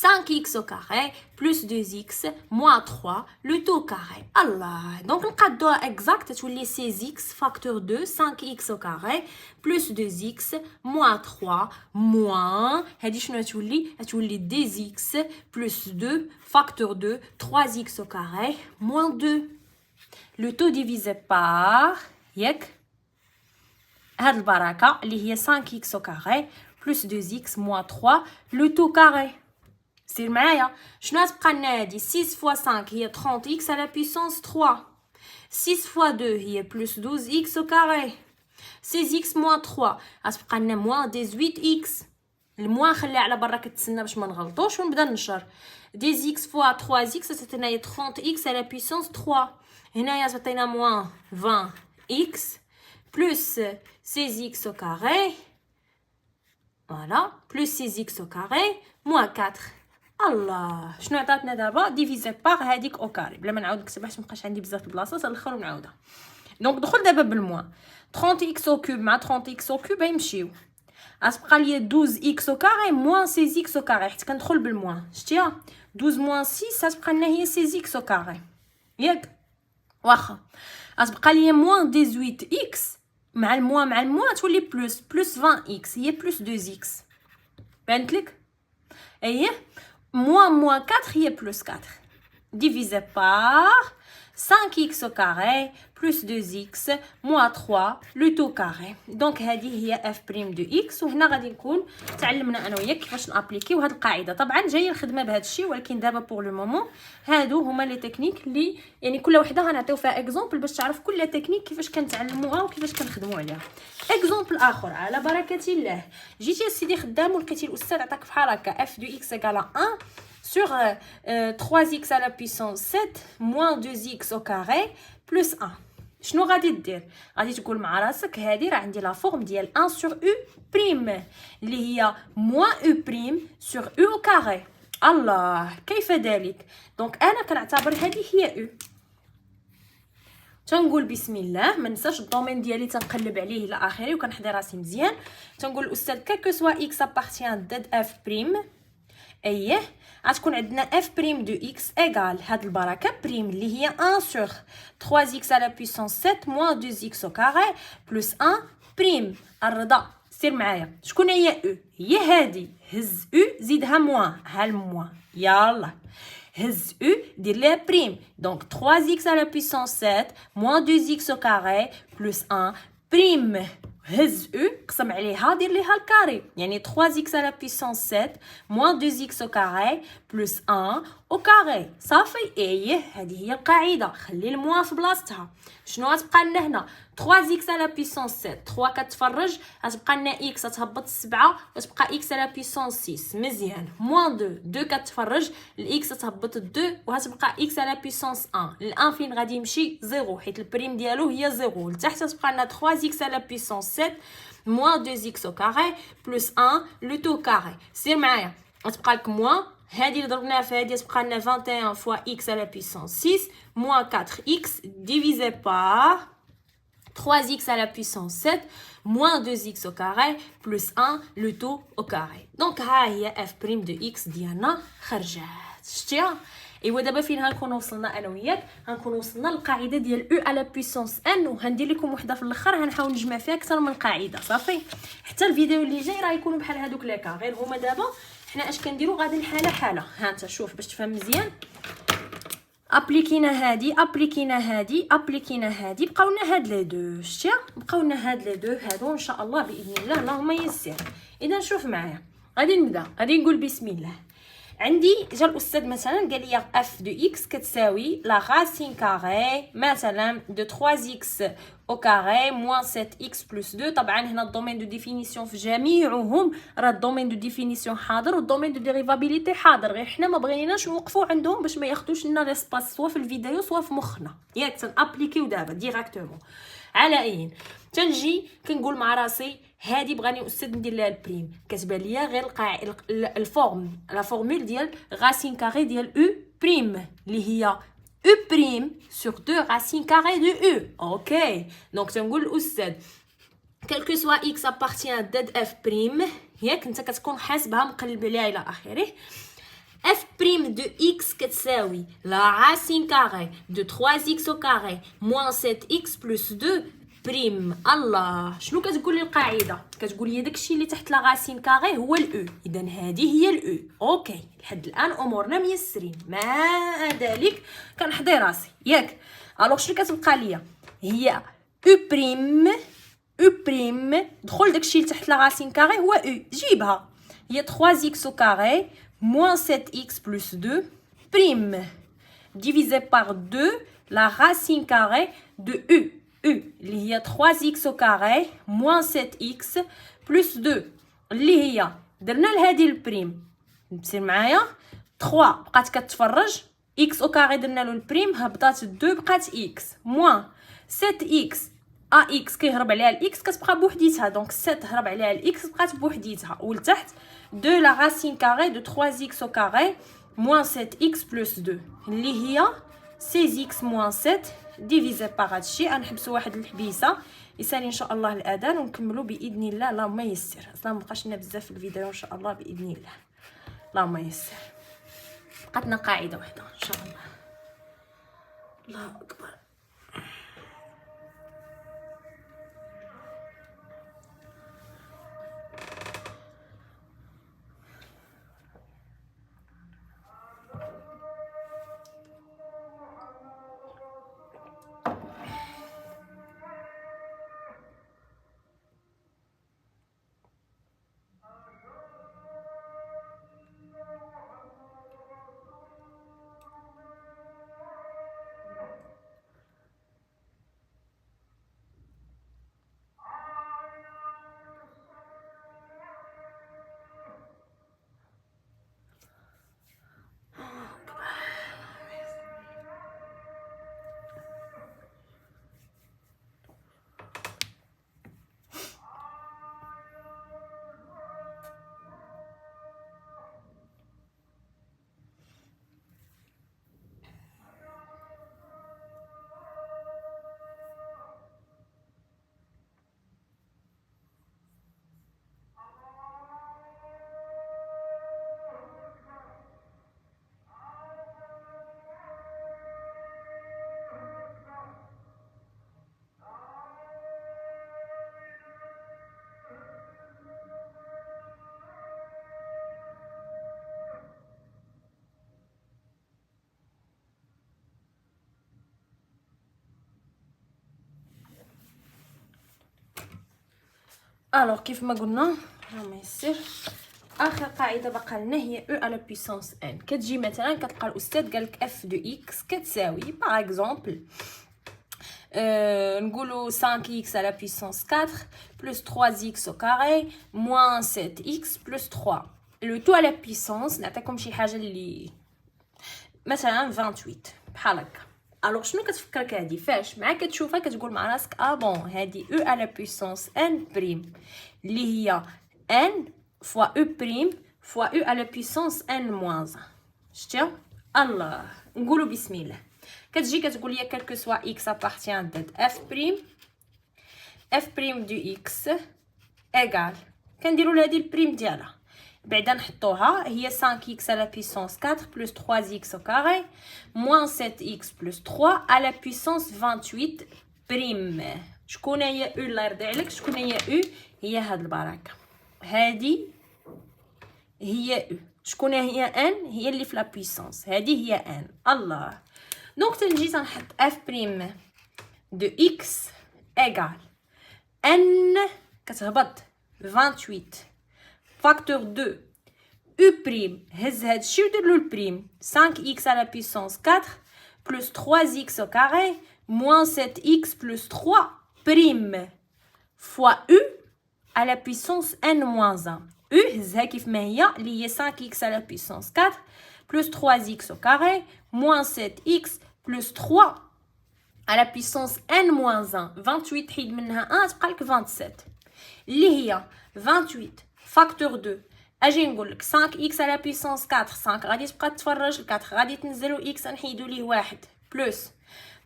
5x au carré plus 2x moins 3 le tout au carré. Allah donc نقادوها exact تولي 16x facteur de 5x au carré plus 2x moins 3 moins هادي شنو تولي 2x plus 2 facteur de 3x au carré moins 2 le tout divisé par ياك هاد البركه اللي هي 5x au carré plus 2x moins 3 le tout carré. سير معايا شنو غتبقى لنا هادي 6 fois 5 هي 30x à la puissance 3 6 fois 2 هي plus 12x au carré 16x moins 3 غتبقى لنا moins 18x. الموان خليها على برا كتسنى باش ما نغلطوش ونبدا نشر 10x fois 3x تعطينا هي 30x à la puissance 3. هنايا تعطينا moins 20x plus 16x au carré voilà plus 6x au carré moins 4. الله شنو عطاتنا دابا ديفيزي بار هذيك او كاري بلا ما نعاود نكتبها حيت مابقاش عندي بزاف البلاصات الاخر ونعاودها. دونك دخل دابا بالموان 30x au cube مع 30x au cube يمشيو غتبقى ليا 12x au carré moins 16x au carré حيت كندخل بالموان شتيها 12 moins 6 غتبقى لنا هي 16x au carré ياك. واخا غتبقى ليا moins 18x مع الموان تولي بلس 20x هي بلس 2x. بانت لك؟ اييه moins 4 هي بلس 4 divisé par 5x au carré plus 2x moins 3 le tout carré. دونك هذه هي f prime de x. وهنا غادي نكون تعلمنا انا وياك كيفاش نابليكيو هذه القاعده. طبعا جايه الخدمه بهذا الشيء ولكن دابا بور لو مومون هادو هما لي تكنيك اللي يعني كل وحده غنعطيو فيها اكزامبل باش تعرف كل تكنيك كيفاش كنتعلموها وكيفاش كنخدموا عليها. اكزامبل اخر على بركه الله. جيتي السيدي خدام ولقيتي الاستاذ عطاك بحال هكا f de x égale 1 sur 3x à la puissance 7 moins 2x au carré plus 1. شنو غادي دير؟ غادي تقول مع راسك هذه راه عندي لا فورم ديال 1 sur u prime اللي هي moins u prime sur u au carré. الله كيف ذلك؟ دونك انا كنعتبر هذه هي u. تنقول بسم الله ما ننساش الدومين ديالي تنقلب عليه الى اخره وكنحضر راسي مزيان. تنقول الاستاذ كالكو سوا x appartient de f prime اييه غتكون عندنا اف بريم دو اكس ايغال هاد البركه بريم اللي هي 1 سور 3x à la puissance 7 moins 2x au carré plus 1 بريم. الرضا سير معايا شكون هي او؟ هي هادي هز او زيدها موان ها الموان يلا هز او دير ليها بريم دونك 3x à la puissance 7 moins 2x au carré plus 1 بريم هز او قسم عليها دير ليها الكاري يعني 3x على بيسونس 7 موان 2x au carré بلس 1 au carré صافي. ايه هذه هي القاعده. خلي الموا في بلاصتها. شنو غتبقى لنا هنا 3x على بيسونس 7 3 كتفرج غتبقى لنا x تهبط 7 وتبقى x على بيسونس 6 مزيان موان 2 كتفرج الاكس تهبط 2 وغتبقى x على بيسونس 1 الان فين غادي يمشي 0 حيت البريم ديالو هي 0 لتحت تبقى لنا 3x على بيسونس 7 moins 2x au carré plus 1 le tout carré. سير معايا غتبقى لك موان هذه اللي ضربناها في هذه تبقى لنا 21 fois x à la puissance 6 moins 4x divisé par 3x à la puissance 7 moins 2x au carré plus 1 le tout au carré. Donc ها هي f' de x ديالنا خرجت. شتيها؟ ايوا دابا فين غنكونوا وصلنا انا وياك؟ غنكونوا وصلنا للقاعده ديال او على بويسونس ان وغندير لكم وحده في الاخر غنحاول نجمع فيها اكثر من قاعده صافي. حتى الفيديو اللي جاي راه يكونوا بحال هذوك لي كا غير هما دابا حنا اش كنديروا غادي حاله حاله. ها انت شوف باش تفهم مزيان ابليكينا هادي ابليكينا هادي ابليكينا هادي بقاو لنا هاد لي دو. شتي بقاو لنا هاد لي دو هادو ان شاء الله باذن الله اللهم يسر. اذا شوف معايا غادي نبدا غادي نقول بسم الله. عندي جا الاستاذ مثلا قال لي اف دو اكس كتساوي لا راسين كاري مثلا دو 3 اكس او كاري موان 7 اكس بلس 2. طبعا هنا الدومين دو ديفينيسيون في جميعهم راه الدومين دو ديفينيسيون حاضر والدومين دو ديريفابيليتي حاضر غير حنا ما بغيناش نوقفوا عندهم باش ما ياخذوش لنا ليسباس سوا في الفيديو سوا في مخنا ياك تنابليكيو دابا ديريكتومون. على اين تنجي كنقول مع راسي هادي بغاني استاذ ندير لها البريم كتبان ليا غير الفورم لا فورمول ديال راسين كاري ديال او بريم اللي هي او بريم سور 2 راسين كاري دو او. اوكي دونك تنقول الاستاذ quel que soit x appartient à z f prime ياك انت كتكون حاسبها مقلب عليها الى اخره. f prime de x كتساوي la racine carrée de 3x au carré moins 7x plus 2 بريم. الله شنو كتقول لي القاعده؟ كتقول لي داكشي اللي تحت لا راسين كاري هو الاو. اذا هذه هي الاو. اوكي لحد الان امورنا ميسرين مع ذلك كنحضي راسي ياك. الوغ شنو كتبقى ليا هي او بريم او بريم دخل داكشي اللي تحت لا راسين كاري هو او جيبها هي 3x au carré moins 7x plus 2 prime divisé par 2 la racine carrée de u اللي هي 3x au carré moins 7x plus 2 اللي هي درنا لهادي البريم نسير معايا 3 بقات كتفرج x au carré درنا له البريم هبطات 2 بقات x moins 7x اكس كيهرب عليها الاكس كتبقى بوحديتها دونك 7 هرب عليها الاكس بقات بوحديتها ولتحت 2 لا راسين كاري دو 3x au carré moins 7x plus 2 اللي هي 16x moins 7 ديفيزي بار هادشي. غنحبسوا واحد الحبيسه يسالي ان شاء الله الاذان ونكملوا باذن الله اللهم يسر. اصلا مابقاش لنا بزاف في الفيديو ان شاء الله باذن الله اللهم يسر. بقات لنا قاعده واحده ان شاء الله. الله اكبر. الوغ كيف ما قلنا ما يصير. اخر قاعده بقى لنا هي او على بويسونس ان. كتجي مثلا كتلقى الاستاذ قال لك اف دو اكس كتساوي باغ اكزومبل نقولوا 5x à la puissance 4 plus 3x au carré moins 7x plus 3. le tout à la puissance نعطيكم شي حاجه اللي مثلا 28 بحال هكا. الوغ شنو كتفكرك هادي فاش مع كتشوفها كتقول مع راسك بون هادي او على بويسونس ان بريم اللي هي ان فوا او بريم فوا او على بويسونس ان موان 1. شتي الله نقولوا بسم الله. كتجي كتقول لي كالكو سوا x appartient de f prime du x égal كنديروا لهادي البريم ديالها بعدا نحطوها هي 5x à la puissance 4 plus 3x au carré moins 7x plus 3 à la puissance 28 بريم. شكون هي او الله يرضي عليك؟ شكون هي او؟ هي هاد البركه هادي هي او. شكون هي ان؟ هي اللي في لا بويسونس هادي هي ان. الله دونك تنجي تنحط اف بريم دو اكس ايغال ان كتهبط 28 فاكتور 2 او بريم هز هادشي ودير له البريم 5x على بويسونس 4 بلس 3x au carré moins 7x plus 3 بريم فوا او على بويسونس n moins 1. او هزها كيف ما هي اللي هي 5x على بويسونس 4 plus 3x au carré moins 7x plus 3 à la puissance n moins 1. 28 حيد منها 1 تبقى لك 27 اللي هي 28 فاكتور 2 اجي نقول لك 5x à la puissance 4 5 غادي تبقى تفرج 4 غادي تنزلوا x نحيدوا ليه 1 بلس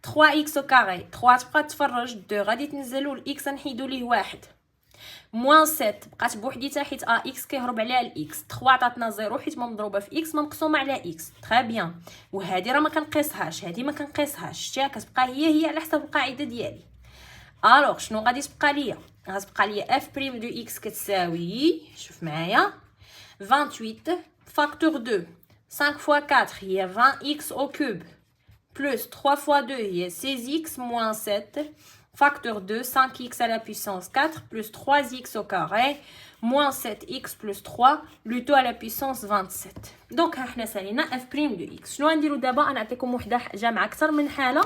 3x au carré 3 تبقى تفرج 2 غادي تنزلوا x نحيدوا ليه 1 موان 7 بقات بوحديتها حيت اكس كيهرب عليها الاكس 3 عطاتنا 0 حيت ما مضروبه في اكس ما مقسومه على اكس. تري بيان. وهذه راه ما كنقيسهاش هذه ما كنقيسهاش شتيها كتبقى هي على حسب القاعده ديالي. الوغ شنو غادي تبقى ليا؟ غتبقى ليا اف بريم دو اكس كتساوي شوف معايا 28 فاكتور 2 5 فوا 4 هي 20 اكس او كوب بلس 3 فوا 2 هي 16 اكس موان 7 facteur 2 5x à la puissance 4 plus 3x au carré moins 7x plus 3 le tout à la puissance 27. donc احنا سالينا f prime de x. شنو غنديروا دابا؟ انا نعطيكم وحده جامعه اكثر من حاله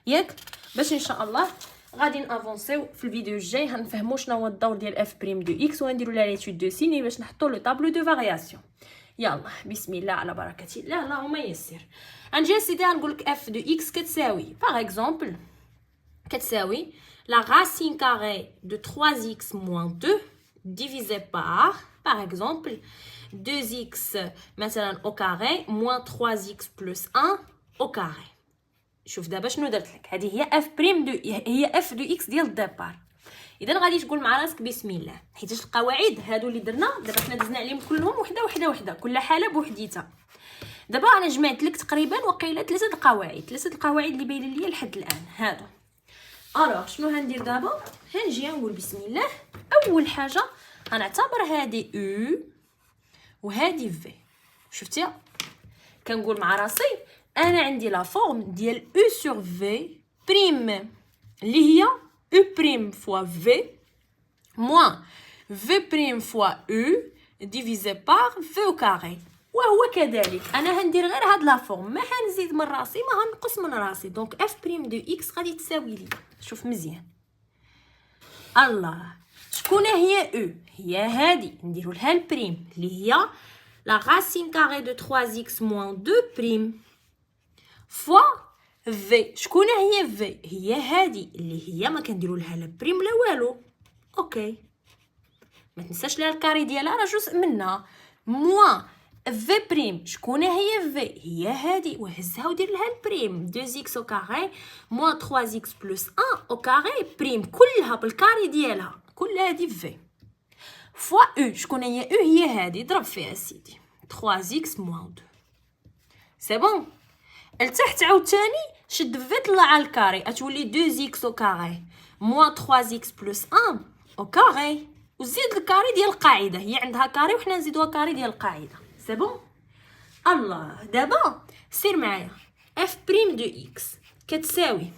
ياك باش ان شاء الله غادي نافونسيو في الفيديو الجاي هنفهموا شنو هو الدور ديال f prime de x وغنديروا لا ليتود دو سيني باش نحطوا لو طابلو دو فارياسيون. يلا بسم الله على بركه الله اللهم يسر. غنجي سيدي غنقول لك f de x كتساوي باغ اكزومبل كتساوي la racine carrée de 3x moins 2 divisé par exemple 2x مثلا au carré moins 3x plus 1 au carré. شوف دابا شنو درت لك هذه هي f prime دو هي f دو x ديال الديبار. اذا غادي تقول مع راسك بسم الله حيت القواعد هادو اللي درنا دابا حنا دزنا عليهم كلهم وحده كل حاله بوحديتها. دابا انا جمعت لك تقريبا وقيله 3 القواعد اللي باينين ليا لحد الان هادو. الوغ شنو هندير دابا؟ هنجي نقول بسم الله. اول حاجه غنعتبر هذه او وهذه في. شفتي كنقول مع راسي انا عندي لا فورم ديال او سور في بريم اللي هي او بريم فوا في موان في بريم فوا او ديفيزي بار في او كاري. وهو كذلك انا هندير غير هاد لا فورم ما هنزيد من راسي ما هنقص من راسي. دونك اف بريم دو اكس غادي تساوي لي شوف مزيان الله شكون هي او؟ هي هادي نديروا لها البريم اللي هي لا راسين كاري دو 3x موان 2 بريم فوا في. شكون هي في؟ هي هادي اللي هي ما كنديروا لها لا بريم لا والو. اوكي ما تنساش لها الكاري ديالها راه جزء منها موان في بريم. شكون هي في؟ هي هادي وهزها ودير لها البريم 2x au carré moins 3x plus 1 au carré بريم كلها بالكاري ديالها كل هادي في فوا او. شكون هي او؟ هي هادي ضرب فيها سيدي 3x moins 2 سي بون. لتحت عاوتاني شد في طلع على الكاري غتولي 2x au carré moins 3x plus 1 au carré وزيد الكاري ديال القاعده. هي عندها كاري وحنا نزيدوها كاري ديال القاعده. سي بون. الله دابا سير معايا اف بريم دو اكس كتساوي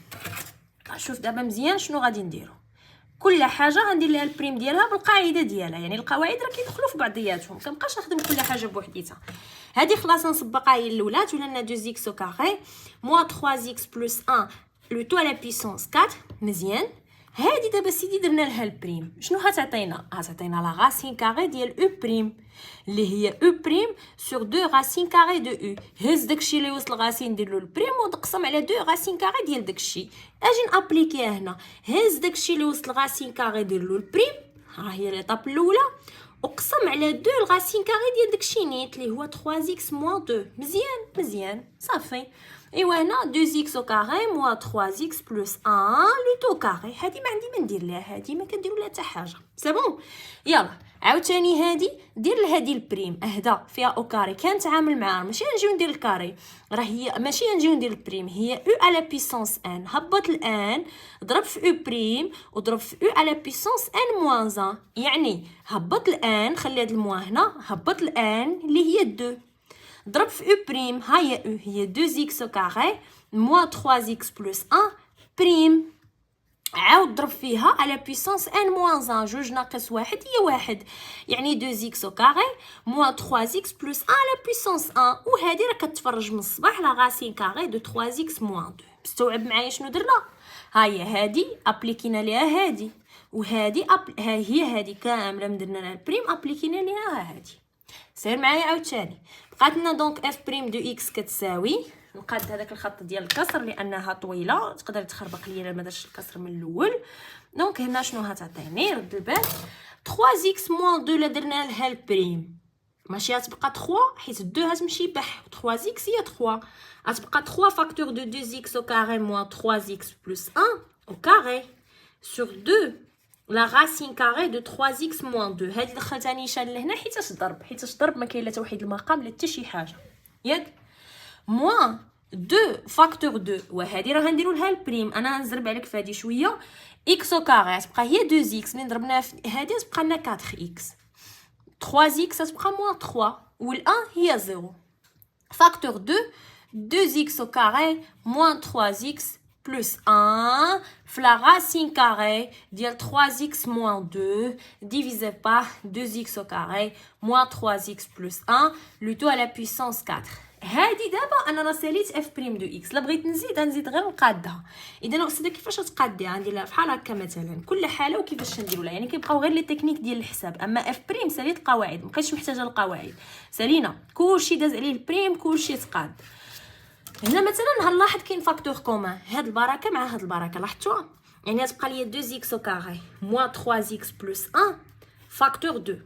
شوف دابا مزيان شنو غادي نديرو كل حاجه غندير لها البريم ديالها بالقاعده ديالها، يعني القواعد راه كيدخلوا في بعضياتهم، كنبقاش نخدم كل حاجه بوحديتها. هذه خلاص نصبقها هي الاولى، ولنا 2x au carré moins 3x plus 1 le tout à la puissance 4. مزيان. هذه دابا سيدي درنا لها البريم، شنو هتعطينا؟ هتعطينا لا راسين كاري ديال او بريم اللي هي او بريم سور 2 راسين كاري دو او. هز داكشي اللي وصل غاسين ندير له البريم ونقسم على 2 راسين كاري ديال داكشي. اجي نابليكيها هنا، هز داكشي اللي وصل غاسين كاري دير له البريم، ها هي ليطاب الاولى، وقسم على 2 الغاسين كاري ديال داكشي نيت اللي هو 3x moins 2. مزيان صافي. ايوا هنا 2x au carré moins 3x plus 1 le tout carré. هادي ما عندي ما ندير لها، هادي ما كنديروا لها حتى حاجه. سي بون. يلا عاوتاني هادي دير لهادي البريم اهدا فيها او كاري، كنتعامل معاها ماشي نجيو ندير الكاري، راه هي ماشي نجيو ندير البريم، هي او على بيسونس ان. هبط الان ضرب في او بريم وضرب في او على بيسونس ان موان 1، يعني هبط الان خلي هاد الموان هنا، هبط الان اللي هي 2 ضرب في او بريم، ها هي او هي 2x au carré moins 3x plus 1 بريم، عاود ضرب فيها على بيسونس ان موان 1، جوج ناقص واحد هي واحد، يعني 2x au carré moins 3x plus 1 على بيسونس 1. وهذه راه كتفرج من الصباح لا راسين كاري دو 3x moins 2. مستوعب معايا شنو درنا؟ ها هي هذه ابليكينا ليها هذه، وهذه ها هي هذه كامله درنا لها البريم ابليكينا ليها هذه. سير معايا عاوتاني، بقات لنا دونك اف بريم دو اكس كتساوي، نقاد هذاك الخط ديال الكسر لانها طويله تقدر تخربق ليا الا ما درتش الكسر من الاول. دونك هنا شنو هتعطيني؟ رد البال 3x moins 2 لا درنا لها البريم ماشي غتبقى 3 حيت 2 غتمشي بح، 3x هي 3 غتبقى 3 فاكتور دو 2x au carré moins 3x plus 1 au carré sur 2 لا راسين كاري دو 3x moins 2. هادي دخلتها نيشان لهنا حيتاش ضرب، حيتاش ضرب ما كاين لا حتى واحد المقام لا حتى شي حاجه ياك. موان 2 فاكتور 2، وهادي راه غنديروا لها البريم، انا غنزرب عليك في هادي شويه. x au carré تبقى هي 2x ملي ضربناها في هادي تبقى لنا 4x، 3x تبقى موان 3 وال1 هي 0 فاكتور 2 2x au carré moins 3x plus 1 في la racine carrée ديال 3x moins 2 divisé par 2x au carré moins 3x plus 1 le tout à la puissance 4. هادي دابا انا راه ساليت اف بريم دو اكس، لا بغيت نزيد غير نقادها. اذا الاستاذه كيفاش تقاديها؟ ندير لها بحال هكا مثلا، كل حاله وكيفاش نديروا لها، يعني كيبقاو غير لي تكنيك ديال الحساب. اما اف بريم ساليت القواعد، مابقيتش محتاجه القواعد، سالينا كلشي داز عليه البريم كلشي تقاد. هنا مثلا هنلاحظ كاين فاكتور كومان، هاد البركه مع هاد البركه لاحظتوها، يعني غتبقى ليا 2x au carré moins 3x plus 1 فاكتور 2.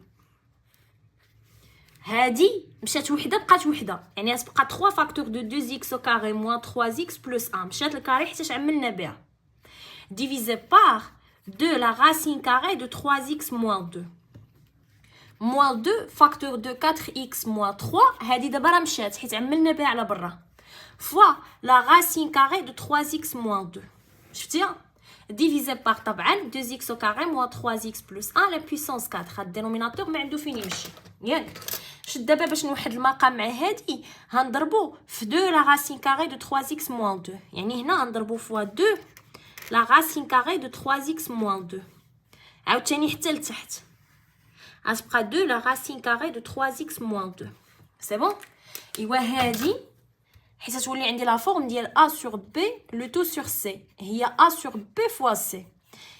هادي مشات وحده بقات وحده، يعني غتبقى 3 فاكتور دو 2x au carré moins 3x plus 1 مشات الكاري حيت عملنا بها divisé par 2 la racine carrée de 3x moins 2 moins 2 فاكتور دو 4x moins 3. هادي دابا راه مشات حيت عملنا بها على برا fois la racine carrée de 3x moins 2. شفتيها؟ divisé par طبعا 2x au carré moins 3x plus 1 la puissance 4. هاد الدينوميناتور ما عنده فين يمشي ياك. شد دابا باش نوحد المقام مع هادي هنضربو في 2 la racine carrée de 3x moins 2، يعني هنا غنضربو فوا 2 la racine carrée de 3x moins 2. عاوتاني حتى لتحت غتبقى 2 la racine carrée de 3x moins 2. سي بون. ايوا هادي حيت تولي عندي لا فورم ديال a sur b لو تو sur c، هي a sur b fois c.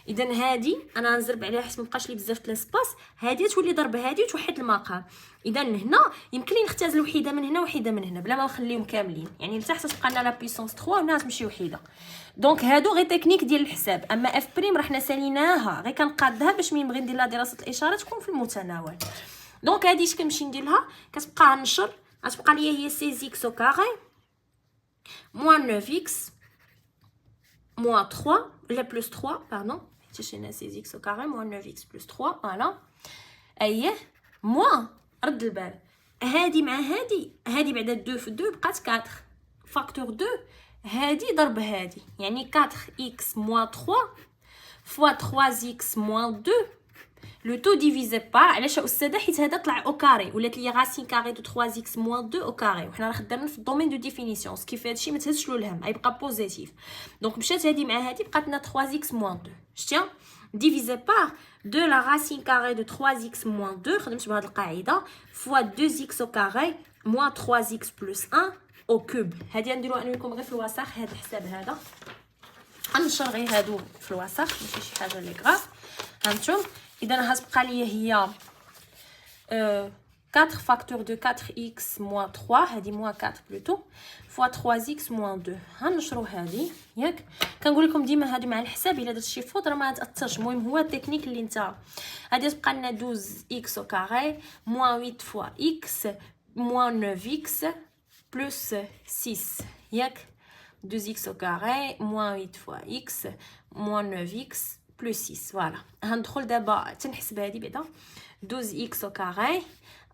اذا هادي انا غنزرب عليها حيت مابقاش لي بزاف د لاسباس، هادي تولي ضرب هادي وتوحد المقام. اذا هنا يمكن لي نختزل وحيده من هنا وحيده من هنا بلا ما نخليهم كاملين، يعني لتحت تبقى لنا لا بيسونس 3 وهنا تمشي وحيده. دونك هادو غير تكنيك ديال الحساب. اما اف بريم راه حنا ساليناها غير كنقادها باش ملي نبغي ندير لها دراسه الاشاره تكون في المتناول. دونك هادي اش كنمشي ندير لها؟ كتبقى نشر، غتبقى ليا هي 16x au carré moins 9x moins 3 la plus 3 pardon تشينا 16x au carré moins 9x plus 3 فوالا. اييه موان رد البال هادي مع هادي بعدا 2 في 2 بقات 4 فاكتور 2 هادي ضرب هادي، يعني 4x moins 3 fois 3x moins 2 لو تو ديفيزي بار. علاش استاذه؟ حيت هذا طلع او كاري، ولات لي راسين كاري دو 3 اكس موان 2 او كاري، وحنا راه خدامين في الدومين دو ديفينيسيون. كيف هادشي ما تهزش له الهم، غيبقى بوزيتيف. دونك مشات هادي مع هادي بقات لنا 3 اكس موان 2. شتي ديفيزي بار دو لا راسين كاري دو 3 اكس موان 2. خدمت بهاد القاعده فوا 2 اكس او كاري موان 3 اكس بلس 1 او كوب. هادي غنديروها انا وياكم غير في الوسخ، هاد الحساب هذا غنشر غير هادو في الوسخ، ماشي شي حاجه لي كراف. هانتوما اذا غتبقى ليا هي 4 فاكتور دو 4x موان 3، هادي موان 4 بلوتو فوا 3x موان 2. غنشرو هادي ياك. كنقول لكم ديما هادي مع الحساب الا درت شي فوت راه ما تاثرش. المهم هو التكنيك اللي انت غادي تبقى لنا 12x او كاري موان 8 فوا x موان 9x بلس 6 ياك. 2x au carré moins 8 fois x moins 9x plus 6. فوالا غندخل دابا تنحسب هادي بعدا 12x au carré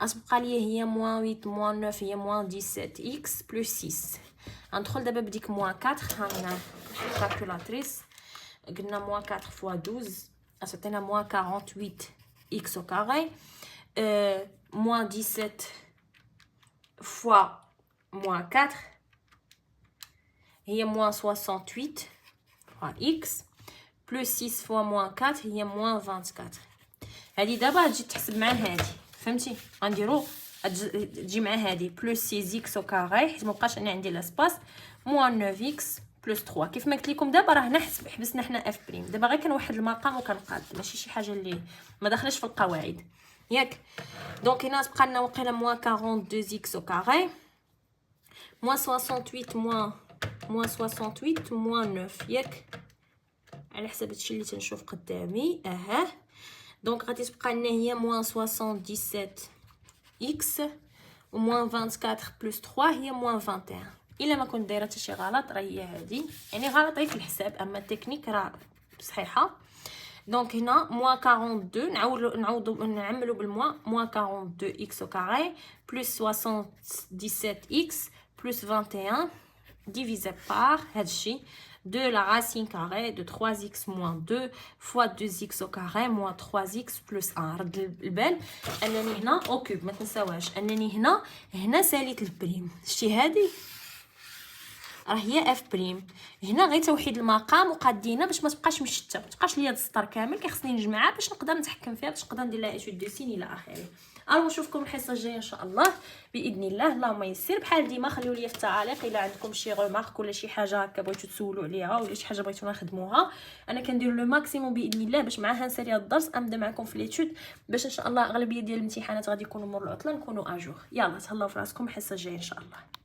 غتبقى ليا هي moins 8 moins 9 هي moins 17x plus 6. غندخل دابا بديك moins 4 كالكولاتريس. قلنا moins 4 fois 12 غتعطينا moins 48x au carré moins 17 fois moins 4 هي moins 68 fois x plus 6 fois moins 4 هي moins 24. هادي دابا تجي تحسب مع هادي، فهمتي؟ غنديرو تجي مع هادي plus 6x au carré حيت مابقاش انا عندي لاسباس moins 9x plus 3. كيف ما قلت لكم دابا راه هنا حبسنا حنا اف بريم. دابا غير كنوحد المقام وكنقاد، ماشي شي حاجه اللي ما داخلش في القواعد ياك. دونك هنا تبقى لنا واقيلا moins 42x au carré moins 68 moins 68 moins 9 ياك، على حسب هادشي اللي تنشوف قدامي. دونك غادي تبقى لنا هي moins 77 x و moins 24 plus 3 هي moins 21. الا ما كنت دايره حتى شي غلط راه هي هادي، يعني غلط غير في الحساب اما التكنيك راه صحيحه. دونك هنا moins 42 نعملو بالموا moins 42 x au carré plus 77 x plus 21 divisé par هادشي de la racine carrée de 3x moins 2 fois 2x au carré moins 3x plus 1. رد البال انني هنا او كوب، ما تنساوهاش انني هنا ساليت البريم. شتي هادي راه هي اف بريم. هنا غير توحيد المقام وقادينا باش ما تبقاش مشتته، ما تبقاش ليا السطر كامل. كيخصني نجمعها باش نقدر نتحكم فيها، باش نقدر ندير لها ايتود دو سين الى اخره. نشوفكم الحصه الجايه ان شاء الله باذن الله. اللهم يسر. بحال ديما خليو لي في التعاليق الا عندكم شي غومارك ولا شي حاجه هكا بغيتو تسولوا عليها ولا شي حاجه بغيتو نخدموها. انا كندير لو ماكسيموم باذن الله باش معها نسالي هاد الدرس ابدا معكم في ليتود باش ان شاء الله اغلبيه ديال الامتحانات غادي يكونوا مور العطله نكونوا اجور. يلا تهلاو في راسكم، الحصه الجايه ان شاء الله.